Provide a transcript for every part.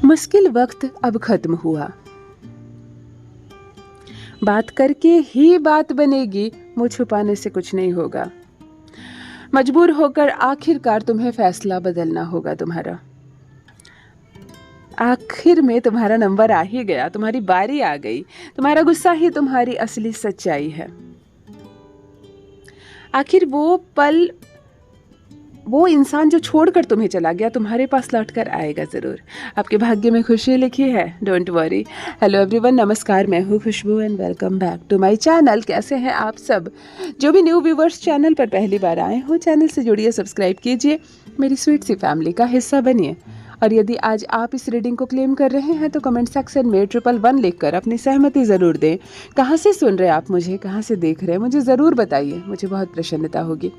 मुश्किल वक्त अब खत्म हुआ। बात करके ही बात बनेगी, मुँह छुपाने से कुछ नहीं होगा। मजबूर होकर आखिरकार तुम्हें फैसला बदलना होगा तुम्हारा। आखिर में तुम्हारा नंबर आ ही गया, तुम्हारी बारी आ गई। तुम्हारा गुस्सा ही तुम्हारी असली सच्चाई है। आखिर वो इंसान जो छोड़कर तुम्हें चला गया तुम्हारे पास लौटकर आएगा ज़रूर। आपके भाग्य में खुशी लिखी है, डोंट वरी। हेलो एवरीवन, नमस्कार, मैं हूँ Khushboo and welcome back to my channel. कैसे हैं आप सब? जो भी न्यू व्यूवर्स चैनल पर पहली बार आए हो, चैनल से जुड़िए, सब्सक्राइब कीजिए, मेरी स्वीट सी फैमिली का हिस्सा बनिए। और यदि आज आप इस रीडिंग को क्लेम कर रहे हैं तो कमेंट सेक्शन में 111 लिखकर अपनी सहमति ज़रूर दें। कहाँ से सुन रहे हैं आप मुझे, कहाँ से देख रहे हैं, मुझे ज़रूर बताइए, मुझे बहुत प्रसन्नता होगी।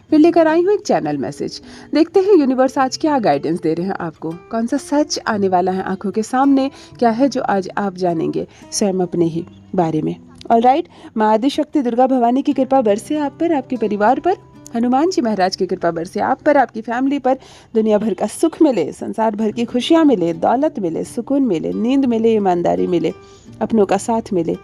फिर लेकर आई हूँ एक चैनल मैसेज। देखते हैं यूनिवर्स आज क्या गाइडेंस दे रहे हैं आपको, कौन सा सच आने वाला है आंखों के सामने, क्या है जो आज आप जानेंगे स्वयं अपने ही बारे में। ऑलराइट, माँ आदिशक्ति दुर्गा भवानी की कृपा बरसे आप पर, आपके परिवार पर। हनुमान जी महाराज की कृपा बरसे आप पर, आपकी फैमिली पर। दुनिया भर का सुख मिले, संसार भर की खुशियाँ मिले, दौलत मिले, सुकून मिले, नींद मिले, ईमानदारी मिले, अपनों का साथ मिले,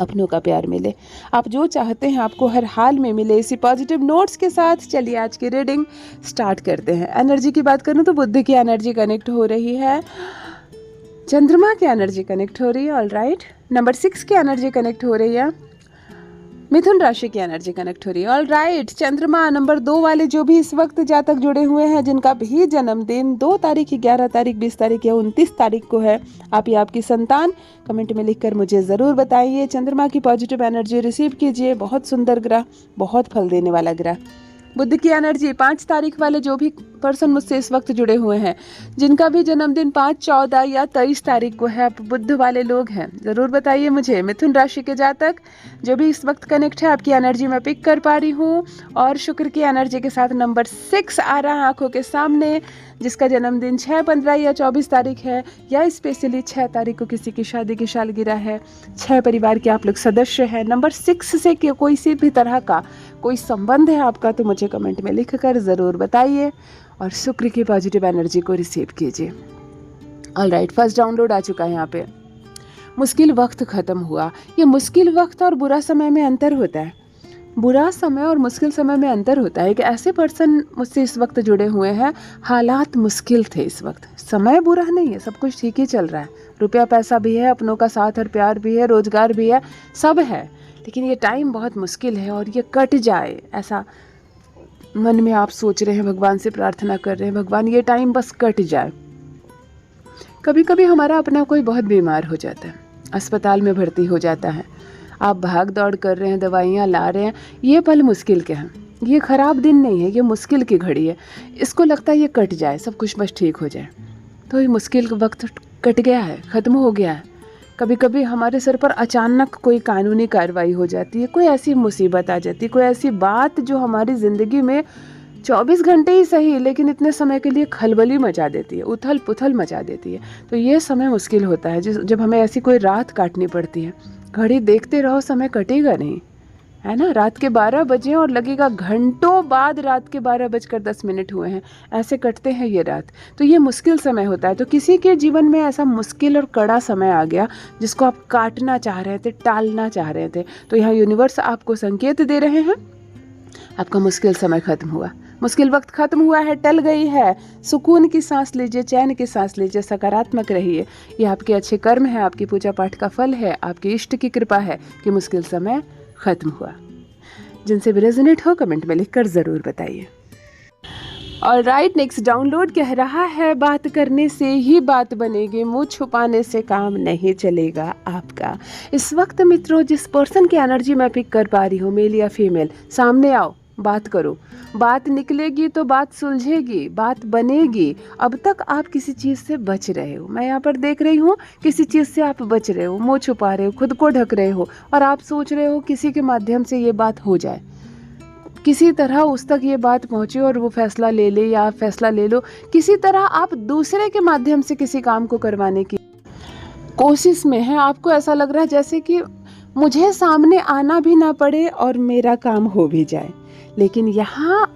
अपनों का प्यार मिले। आप जो चाहते हैं आपको हर हाल में मिले। इसी पॉजिटिव नोट्स के साथ चलिए आज की रीडिंग स्टार्ट करते हैं। एनर्जी की बात करूं तो बुध की एनर्जी कनेक्ट हो रही है, चंद्रमा की एनर्जी कनेक्ट हो रही है। ऑलराइट, नंबर 6 की एनर्जी कनेक्ट हो रही है, मिथुन राशि की एनर्जी कनेक्ट हो रही है। ऑलराइट, चंद्रमा नंबर 2 वाले जो भी इस वक्त जातक जुड़े हुए हैं, जिनका भी जन्मदिन 2 तारीख, 11 तारीख, 20 तारीख या 29 तारीख को है, आप या आपकी संतान कमेंट में लिखकर मुझे ज़रूर बताइए। चंद्रमा की पॉजिटिव एनर्जी रिसीव कीजिए। बहुत सुंदर ग्रह, बहुत फल देने वाला ग्रह। बुध की एनर्जी 5 तारीख वाले जो भी पर्सन मुझसे इस वक्त जुड़े हुए हैं, जिनका भी जन्मदिन 5, 14 या 23 तारीख को है, आप बुध वाले लोग हैं, ज़रूर बताइए मुझे। मिथुन राशि के जातक जो भी इस वक्त कनेक्ट है, आपकी एनर्जी मैं पिक कर पा रही हूँ। और शुक्र की एनर्जी के साथ नंबर 6 आ रहा है आंखों के सामने, जिसका जन्मदिन 6, 15 या 24 तारीख है, या स्पेशली 6 तारीख को किसी की शादी की सालगिरह है, 6 परिवार के आप लोग सदस्य हैं, नंबर 6 से कोई सी भी तरह का कोई संबंध है आपका, तो मुझे कमेंट में लिखकर ज़रूर बताइए और शुक्र की पॉजिटिव एनर्जी को रिसीव कीजिए। ऑलराइट, फर्स्ट डाउनलोड आ चुका है यहाँ पे। मुश्किल वक्त ख़त्म हुआ। ये मुश्किल वक्त और बुरा समय में अंतर होता है। बुरा समय और मुश्किल समय में अंतर होता है कि ऐसे पर्सन मुझसे इस वक्त जुड़े हुए हैं, हालात मुश्किल थे इस वक्त, समय बुरा नहीं है, सब कुछ ठीक ही चल रहा है, रुपया पैसा भी है, अपनों का साथ और प्यार भी है, रोजगार भी है, सब है, लेकिन ये टाइम बहुत मुश्किल है और ये कट जाए, ऐसा मन में आप सोच रहे हैं, भगवान से प्रार्थना कर रहे हैं, भगवान ये टाइम बस कट जाए। कभी कभी हमारा अपना कोई बहुत बीमार हो जाता है, अस्पताल में भर्ती हो जाता है, आप भाग दौड़ कर रहे हैं, दवाइयाँ ला रहे हैं, ये पल मुश्किल के हैं, ये ख़राब दिन नहीं है, ये मुश्किल की घड़ी है। इसको लगता है ये कट जाए, सब कुछ बस ठीक हो जाए, तो ये मुश्किल वक्त कट गया है, ख़त्म हो गया है। कभी कभी हमारे सर पर अचानक कोई कानूनी कार्रवाई हो जाती है, कोई ऐसी मुसीबत आ जाती है, कोई ऐसी बात जो हमारी ज़िंदगी में 24 घंटे ही सही लेकिन इतने समय के लिए खलबली मचा देती है, उथल पुथल मचा देती है। तो ये समय मुश्किल होता है जब हमें ऐसी कोई रात काटनी पड़ती है। घड़ी देखते रहो, समय कटेगा नहीं, है ना। रात के 12 बजे और लगेगा घंटों बाद रात के 12:10 हुए हैं, ऐसे कटते हैं ये रात। तो ये मुश्किल समय होता है। तो किसी के जीवन में ऐसा मुश्किल और कड़ा समय आ गया जिसको आप काटना चाह रहे थे, टालना चाह रहे थे, तो यहाँ यूनिवर्स आपको संकेत दे रहे हैं, आपका मुश्किल समय खत्म हुआ, मुश्किल वक्त खत्म हुआ है, टल गई है। सुकून की सांस लीजिए, चैन की सांस लीजिए, सकारात्मक रहिए। ये आपके अच्छे कर्म है, आपकी पूजा पाठ का फल है, आपके इष्ट की कृपा है कि मुश्किल समय खत्म हुआ। जिनसे भी रेजोनेट हो कमेंट में लिखकर ज़रूर बताइए। ऑलराइट, नेक्स्ट डाउनलोड कह रहा है, बात करने से ही बात बनेगी, मुंह छुपाने से काम नहीं चलेगा आपका। इस वक्त मित्रों, जिस पर्सन की एनर्जी मैं पिक कर पा रही हूँ, मेल या फीमेल, सामने आओ, बात करो, बात निकलेगी तो बात सुलझेगी, बात बनेगी। अब तक आप किसी चीज़ से बच रहे हो, मैं यहाँ पर देख रही हूँ, किसी चीज़ से आप बच रहे हो, मुँह छुपा रहे हो, खुद को ढक रहे हो, और आप सोच रहे हो किसी के माध्यम से ये बात हो जाए, किसी तरह उस तक ये बात पहुँचे और वो फैसला ले ले या आप फैसला ले लो। किसी तरह आप दूसरे के माध्यम से किसी काम को करवाने की कोशिश में है। आपको ऐसा लग रहा है जैसे कि मुझे सामने आना भी ना पड़े और मेरा काम हो भी जाए, लेकिन यहाँ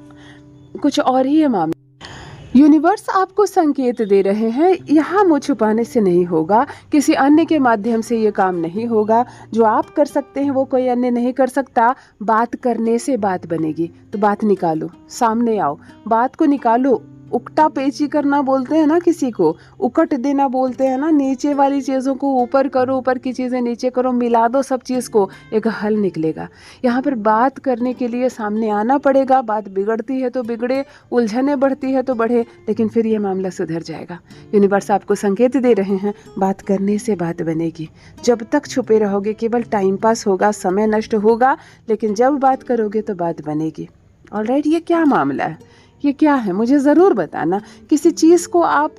कुछ और ही है मामला। यूनिवर्स आपको संकेत दे रहे हैं, यहाँ मुँह छुपाने से नहीं होगा, किसी अन्य के माध्यम से ये काम नहीं होगा। जो आप कर सकते हैं वो कोई अन्य नहीं कर सकता। बात करने से बात बनेगी, तो बात निकालो, सामने आओ, बात को निकालो। उकटा पेची करना बोलते हैं ना, किसी को उकट देना बोलते हैं ना। नीचे वाली चीज़ों को ऊपर करो, ऊपर की चीज़ें नीचे करो, मिला दो सब चीज़ को, एक हल निकलेगा। यहाँ पर बात करने के लिए सामने आना पड़ेगा। बात बिगड़ती है तो बिगड़े, उलझने बढ़ती है तो बढ़े, लेकिन फिर ये मामला सुधर जाएगा। यूनिवर्स आपको संकेत दे रहे हैं, बात करने से बात बनेगी। जब तक छुपे रहोगे केवल टाइम पास होगा, समय नष्ट होगा, लेकिन जब बात करोगे तो बात बनेगी। ऑलराइट, ये क्या मामला है, ये क्या है, मुझे ज़रूर बताना। किसी चीज़ को आप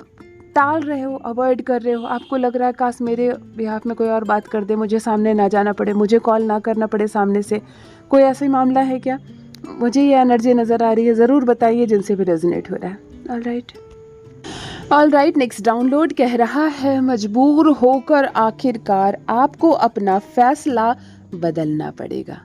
टाल रहे हो, अवॉइड कर रहे हो, आपको लग रहा है काश मेरे बिहाफ में कोई और बात कर दे, मुझे सामने ना जाना पड़े, मुझे कॉल ना करना पड़े सामने से। कोई ऐसा ही मामला है क्या? मुझे ये एनर्जी नज़र आ रही है, ज़रूर बताइए जिनसे भी रेजोनेट हो रहा है। ऑल राइट, नेक्स्ट डाउनलोड कह रहा है, मजबूर होकर आखिरकार आपको अपना फैसला बदलना पड़ेगा।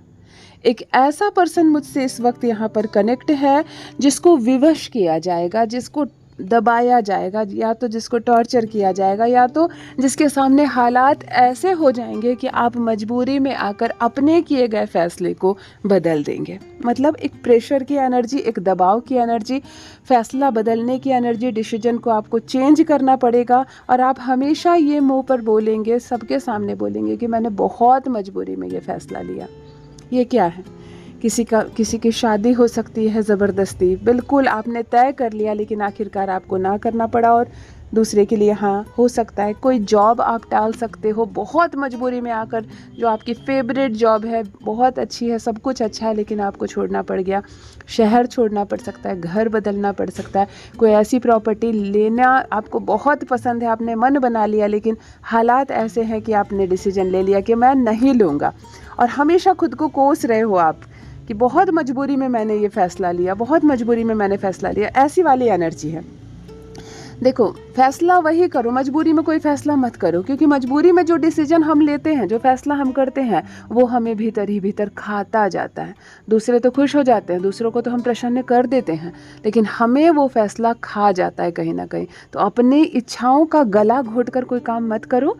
एक ऐसा पर्सन मुझसे इस वक्त यहाँ पर कनेक्ट है जिसको विवश किया जाएगा, जिसको दबाया जाएगा, या तो जिसको टॉर्चर किया जाएगा, या तो जिसके सामने हालात ऐसे हो जाएंगे कि आप मजबूरी में आकर अपने किए गए फैसले को बदल देंगे। मतलब एक प्रेशर की एनर्जी, एक दबाव की एनर्जी, फैसला बदलने की एनर्जी, डिसीजन को आपको चेंज करना पड़ेगा। और आप हमेशा ये मुंह पर बोलेंगे, सबके सामने बोलेंगे कि मैंने बहुत मजबूरी में ये फैसला लिया। ये क्या है? किसी की शादी हो सकती है ज़बरदस्ती, बिल्कुल आपने तय कर लिया लेकिन आखिरकार आपको ना करना पड़ा, और दूसरे के लिए हाँ हो सकता है। कोई जॉब आप टाल सकते हो बहुत मजबूरी में आकर, जो आपकी फेवरेट जॉब है, बहुत अच्छी है, सब कुछ अच्छा है, लेकिन आपको छोड़ना पड़ गया। शहर छोड़ना पड़ सकता है, घर बदलना पड़ सकता है, कोई ऐसी प्रॉपर्टी लेना आपको बहुत पसंद है, आपने मन बना लिया, लेकिन हालात ऐसे हैं कि आपने डिसीजन ले लिया कि मैं नहीं लूँगा, और हमेशा खुद को कोस रहे हो आप कि बहुत मजबूरी में मैंने ये फ़ैसला लिया, बहुत मजबूरी में मैंने फ़ैसला लिया। ऐसी वाली एनर्जी है। देखो, फैसला वही करो, मजबूरी में कोई फ़ैसला मत करो, क्योंकि मजबूरी में जो डिसीजन हम लेते हैं, जो फ़ैसला हम करते हैं, वो हमें भीतर ही भीतर खाता जाता है। दूसरे तो खुश हो जाते हैं, दूसरों को तो हम प्रसन्न कर देते हैं, लेकिन हमें वो फ़ैसला खा जाता है कहीं ना कहीं। तो अपनी इच्छाओं का गला घोंटकर कोई काम मत करो।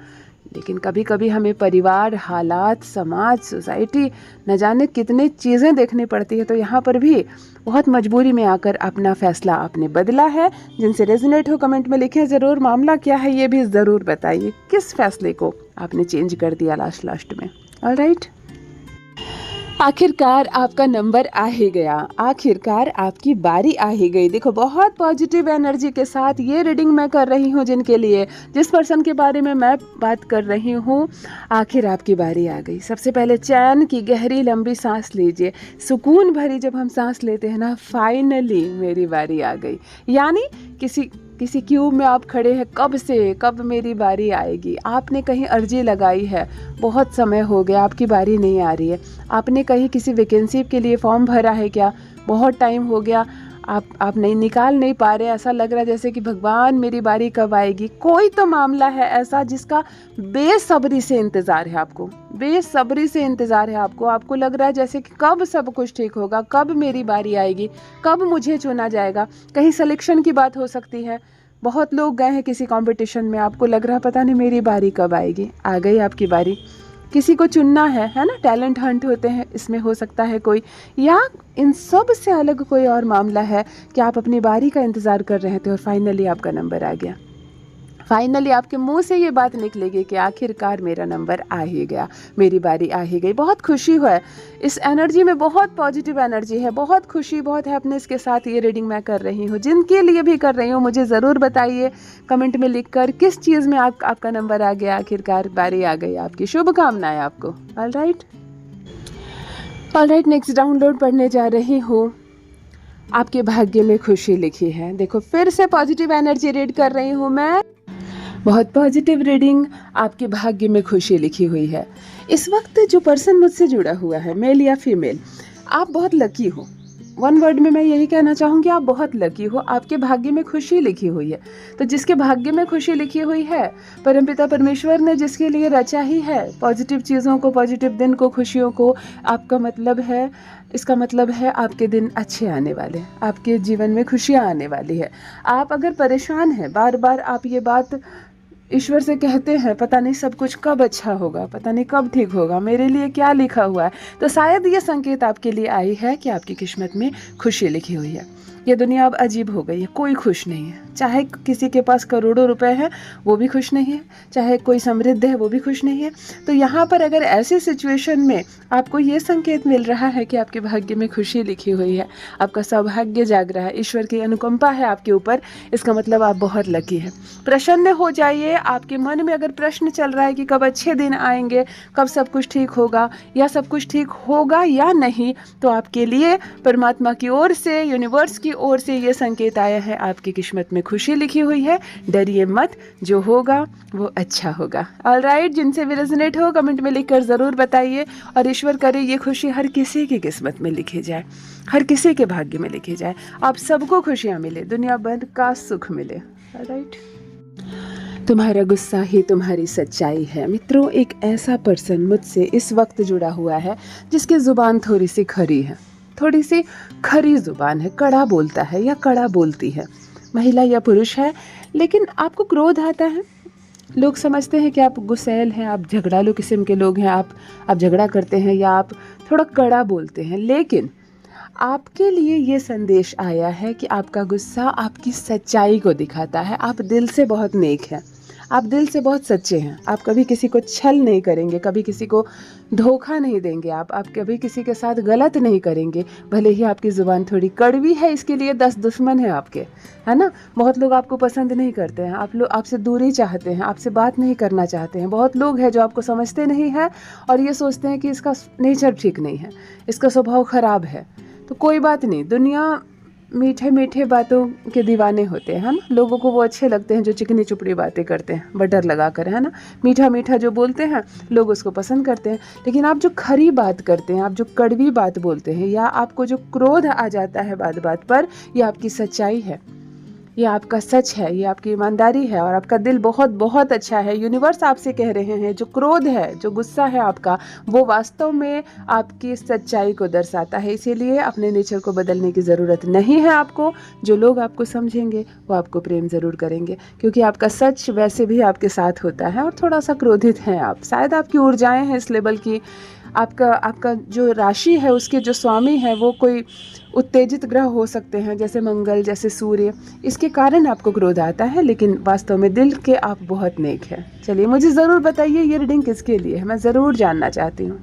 लेकिन कभी कभी हमें परिवार, हालात, समाज, सोसाइटी, न जाने कितने चीज़ें देखनी पड़ती है। तो यहाँ पर भी बहुत मजबूरी में आकर अपना फ़ैसला आपने बदला है। जिनसे रेजोनेट हो कमेंट में लिखें ज़रूर, मामला क्या है ये भी ज़रूर बताइए, किस फैसले को आपने चेंज कर दिया लास्ट में। ऑलराइट, आखिरकार आपका नंबर आ ही गया, आखिरकार आपकी बारी आ ही गई। देखो, बहुत पॉजिटिव एनर्जी के साथ ये रीडिंग मैं कर रही हूँ, जिनके लिए, जिस पर्सन के बारे में मैं बात कर रही हूँ, आखिर आपकी बारी आ गई। सबसे पहले चैन की गहरी लंबी सांस लीजिए। सुकून भरी जब हम सांस लेते हैं ना, फाइनली मेरी बारी आ गई। यानी किसी क्यू में आप खड़े हैं, कब मेरी बारी आएगी। आपने कहीं अर्जी लगाई है, बहुत समय हो गया, आपकी बारी नहीं आ रही है। आपने कहीं किसी वैकेंसी के लिए फॉर्म भरा है क्या, बहुत टाइम हो गया, आप नहीं निकाल नहीं पा रहे। ऐसा लग रहा है जैसे कि भगवान मेरी बारी कब आएगी। कोई तो मामला है ऐसा जिसका बेसब्री से इंतज़ार है आपको, बेसब्री से इंतज़ार है आपको। आपको लग रहा है जैसे कि कब सब कुछ ठीक होगा, कब मेरी बारी आएगी, कब मुझे चुना जाएगा। कहीं सिलेक्शन की बात हो सकती है, बहुत लोग गए हैं किसी कंपटीशन में, आपको लग रहा है पता नहीं मेरी बारी कब आएगी। आ गई आपकी बारी। किसी को चुनना है ना, टैलेंट हंट होते हैं, इसमें हो सकता है कोई, या इन सब से अलग कोई और मामला है कि आप अपनी बारी का इंतज़ार कर रहे थे और फाइनली आपका नंबर आ गया। फाइनली आपके मुंह से ये बात निकलेगी कि आखिरकार मेरा नंबर आ ही गया, मेरी बारी आ ही गई। बहुत खुशी है इस एनर्जी में, बहुत पॉजिटिव एनर्जी है, बहुत खुशी, बहुत हैप्पीनेस के साथ ये रीडिंग मैं कर रही हूँ। जिनके लिए भी कर रही हूँ मुझे ज़रूर बताइए कमेंट में लिखकर किस चीज़ में आपका नंबर आ गया, आखिरकार बारी आ गई आपकी। शुभकामनाएं आपको। ऑलराइट, नेक्स्ट डाउनलोड पढ़ने जा रही हूँ। आपके भाग्य में खुशी लिखी है। देखो, फिर से पॉजिटिव एनर्जी रीड कर रही हूँ मैं, बहुत पॉजिटिव रीडिंग। आपके भाग्य में खुशी लिखी हुई है। इस वक्त जो पर्सन मुझसे जुड़ा हुआ है, मेल या फीमेल, आप बहुत लकी हो। वन वर्ड में मैं यही कहना चाहूँगी, आप बहुत लकी हो, आपके भाग्य में खुशी लिखी हुई है। तो जिसके भाग्य में खुशी लिखी हुई है, परमपिता परमेश्वर ने जिसके लिए रचा ही है पॉजिटिव चीज़ों को, पॉजिटिव दिन को, खुशियों को, आपका मतलब है, इसका मतलब है आपके दिन अच्छे आने वाले, आपके जीवन में खुशियाँ आने वाली है। आप अगर परेशान हैं, बार बार आप ये बात ईश्वर से कहते हैं, पता नहीं सब कुछ कब अच्छा होगा, पता नहीं कब ठीक होगा, मेरे लिए क्या लिखा हुआ है, तो शायद ये संकेत आपके लिए आई है कि आपकी किस्मत में खुशी लिखी हुई है। ये दुनिया अब अजीब हो गई है, कोई खुश नहीं है। चाहे किसी के पास करोड़ों रुपए हैं, वो भी खुश नहीं है, चाहे कोई समृद्ध है, वो भी खुश नहीं है। तो यहाँ पर अगर ऐसी सिचुएशन में आपको ये संकेत मिल रहा है कि आपके भाग्य में खुशी लिखी हुई है, आपका सौभाग्य जाग रहा है, ईश्वर की अनुकंपा है आपके ऊपर, इसका मतलब आप बहुत लकी है। प्रसन्न हो जाइए। आपके मन में अगर प्रश्न चल रहा है कि कब अच्छे दिन आएंगे, कब सब कुछ ठीक होगा, या सब कुछ ठीक होगा या नहीं, तो आपके लिए परमात्मा की ओर से, यूनिवर्स की ओर से ये संकेत आया है, आपकी किस्मत में खुशी लिखी हुई है। डरिए मत, जो होगा वो अच्छा होगा। ऑलराइट, जिनसे भी रेजोनेट हो कमेंट में लिखकर ज़रूर बताइए, और ईश्वर करे ये खुशी हर किसी की किस्मत में लिखी जाए, हर किसी के भाग्य में लिखी जाए, आप सबको खुशियाँ मिले, दुनिया भर का सुख मिले। ऑलराइट, तुम्हारा गुस्सा ही तुम्हारी सच्चाई है। मित्रों, एक ऐसा पर्सन मुझसे इस वक्त जुड़ा हुआ है जिसकी ज़ुबान थोड़ी सी खरी है, थोड़ी सी खरी ज़ुबान है, कड़ा बोलता है या कड़ा बोलती है, महिला या पुरुष है, लेकिन आपको क्रोध आता है। लोग समझते हैं कि आप गुस्सैल हैं, आप झगड़ालू किस्म के लोग हैं, आप झगड़ा करते हैं या आप थोड़ा कड़ा बोलते हैं, लेकिन आपके लिए ये संदेश आया है कि आपका गुस्सा आपकी सच्चाई को दिखाता है। आप दिल से बहुत नेक हैं, आप दिल से बहुत सच्चे हैं, आप कभी किसी को छल नहीं करेंगे, कभी किसी को धोखा नहीं देंगे, आप कभी किसी के साथ गलत नहीं करेंगे। भले ही आपकी ज़ुबान थोड़ी कड़वी है, इसके लिए 10 दुश्मन हैं आपके, है ना। बहुत लोग आपको पसंद नहीं करते हैं, आप लोग आपसे दूरी चाहते हैं, आपसे बात नहीं करना चाहते हैं। बहुत लोग हैं जो आपको समझते नहीं हैं और ये सोचते हैं कि इसका नेचर ठीक नहीं है, इसका स्वभाव ख़राब है। तो कोई बात नहीं, दुनिया मीठे मीठे बातों के दीवाने होते हैं, है ना। लोगों को वो अच्छे लगते हैं जो चिकनी चुपड़ी बातें करते हैं, बटर लगा कर, है ना। मीठा मीठा जो बोलते हैं लोग उसको पसंद करते हैं, लेकिन आप जो खरी बात करते हैं, आप जो कड़वी बात बोलते हैं, या आपको जो क्रोध आ जाता है बात बात पर, ये आपकी सच्चाई है, ये आपका सच है, ये आपकी ईमानदारी है, और आपका दिल बहुत बहुत अच्छा है। यूनिवर्स आपसे कह रहे हैं, जो क्रोध है, जो गुस्सा है आपका, वो वास्तव में आपकी सच्चाई को दर्शाता है। इसीलिए अपने नेचर को बदलने की ज़रूरत नहीं है आपको। जो लोग आपको समझेंगे वो आपको प्रेम ज़रूर करेंगे, क्योंकि आपका सच वैसे भी आपके साथ होता है। और थोड़ा सा क्रोधित हैं आप, शायद आपकी ऊर्जाएँ हैं इस लेवल की, आपका जो राशि है उसके जो स्वामी है वो कोई उत्तेजित ग्रह हो सकते हैं, जैसे मंगल, जैसे सूर्य, इसके कारण आपको क्रोध आता है, लेकिन वास्तव में दिल के आप बहुत नेक हैं। चलिए, मुझे ज़रूर बताइए ये रीडिंग किसके लिए है, मैं ज़रूर जानना चाहती हूँ।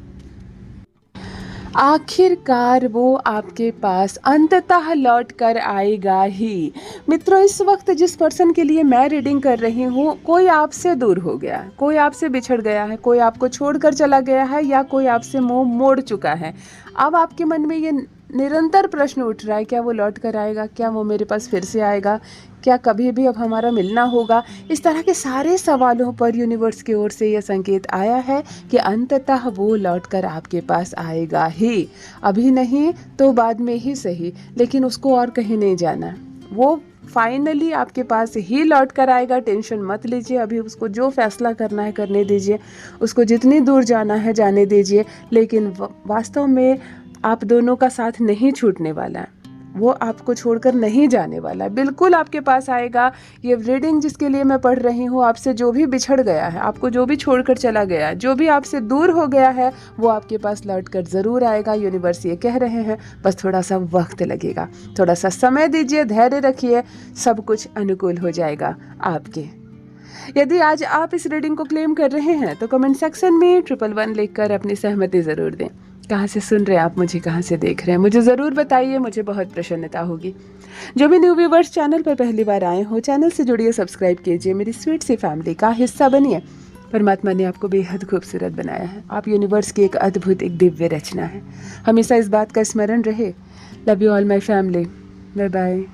आखिरकार वो आपके पास अंततः लौट कर आएगा ही। मित्रों, इस वक्त जिस पर्सन के लिए मैं रीडिंग कर रही हूँ, कोई आपसे दूर हो गया है, कोई आपसे बिछड़ गया है, कोई आपको छोड़कर चला गया है, या कोई आपसे मुंह मोड़ चुका है। अब आपके मन में ये निरंतर प्रश्न उठ रहा है, क्या वो लौट कर आएगा, क्या वो मेरे पास फिर से आएगा, क्या कभी भी अब हमारा मिलना होगा। इस तरह के सारे सवालों पर यूनिवर्स की ओर से यह संकेत आया है कि अंततः वो लौटकर आपके पास आएगा ही। अभी नहीं तो बाद में ही सही, लेकिन उसको और कहीं नहीं जाना, वो फाइनली आपके पास ही लौट कर आएगा। टेंशन मत लीजिए, अभी उसको जो फैसला करना है करने दीजिए, उसको जितनी दूर जाना है जाने दीजिए, लेकिन वास्तव में आप दोनों का साथ नहीं छूटने वाला है, वो आपको छोड़कर नहीं जाने वाला है, बिल्कुल आपके पास आएगा। ये रीडिंग जिसके लिए मैं पढ़ रही हूँ, आपसे जो भी बिछड़ गया है, आपको जो भी छोड़कर चला गया है, जो भी आपसे दूर हो गया है, वो आपके पास लौट कर ज़रूर आएगा। यूनिवर्स ये कह रहे हैं, बस थोड़ा सा वक्त लगेगा, थोड़ा सा समय दीजिए, धैर्य रखिए, सब कुछ अनुकूल हो जाएगा आपके। यदि आज आप इस रीडिंग को क्लेम कर रहे हैं तो कमेंट सेक्शन में 111 लिखकर अपनी सहमति ज़रूर दें। कहाँ से सुन रहे हैं आप, मुझे कहाँ से देख रहे हैं, मुझे ज़रूर बताइए, मुझे बहुत प्रसन्नता होगी। जो भी न्यू व्यूवर्स चैनल पर पहली बार आए हो, चैनल से जुड़िए, सब्सक्राइब कीजिए, मेरी स्वीट सी फैमिली का हिस्सा बनिए। परमात्मा ने आपको बेहद खूबसूरत बनाया है, आप यूनिवर्स की एक अद्भुत, एक दिव्य रचना है। हमेशा इस बात का स्मरण रहे। Love you all my family, bye bye.